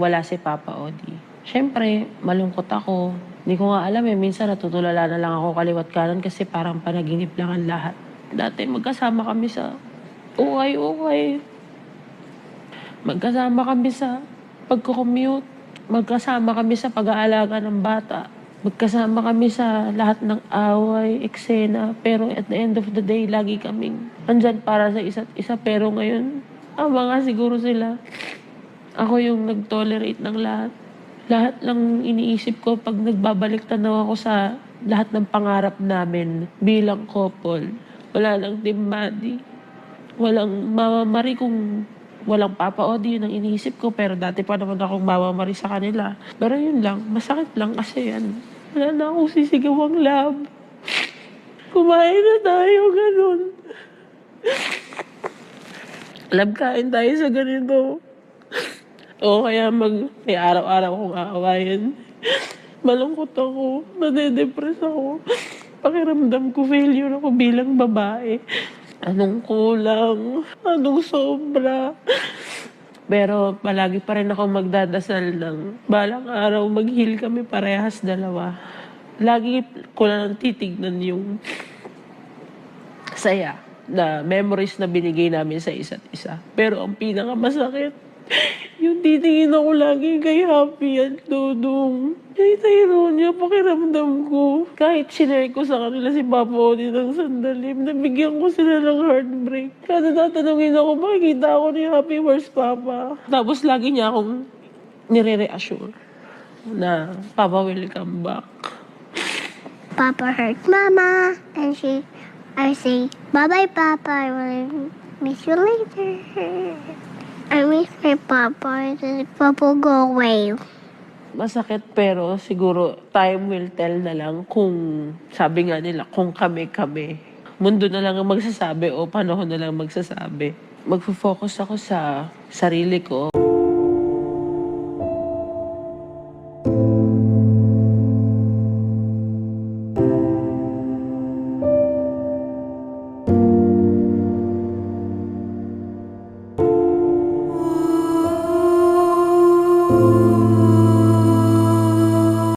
wala si Papa Odi. Siyempre, malungkot ako. Hindi ko nga alam minsan natutulala na lang ako kaliwat kanan kasi parang panaginip lang ang lahat. Dati magkasama kami sa ukay-ukay. Magkasama kami sa pagko-commute. Magkasama kami sa pag-aalaga ng bata. Magkasama kami sa lahat ng away, eksena. Pero at the end of the day, lagi kaming andyan para sa isa't isa. Pero ngayon, mga siguro sila. Ako yung nag-tolerate ng lahat. Lahat lang iniisip ko pag nagbabalik tanaw ako sa lahat ng pangarap namin bilang couple. Wala lang Team Maddie. Walang Mama Marie kung walang Papa Odi, yun ang iniisip ko. Pero dati pa naman akong Mama Marie sa kanila. Pero yun lang, masakit lang kasi yan. Wala na akong sisigawang love. Kumain na tayo, ganun. Love kain tayo sa ganito. O kaya may araw-araw akong aawayan. Malungkot ako, nade-depress ako. Pakiramdam ko failure ako bilang babae. Anong kulang? Anong sobra? Pero palagi pa rin ako magdadasal ng balang araw mag-heal kami parehas dalawa. Lagi ko lang titignan yung saya na memories na binigay namin sa isa't isa. Pero ang pinakamasakit, yung titingin ako lagi kay Happy at Dudong. Kay Tyronia, pakiramdam ko. Kahit sinare ko sa kanila si Papa Odi ng sandali, nabigyan ko sila ng heartbreak. Kada tatanungin ako, makikita ako ni Happy, where's Papa? Tapos lagi niya akong nire-reassure na Papa will come back. Papa hurt Mama. And I say, bye-bye, Papa. I will miss you later. I miss my Papa. And Papa go away. Masakit pero siguro time will tell na lang kung, sabi nga nila, kung kami. Mundo na lang ang magsasabi o panahon na lang magsasabi. Magfo-focus ako sa sarili ko.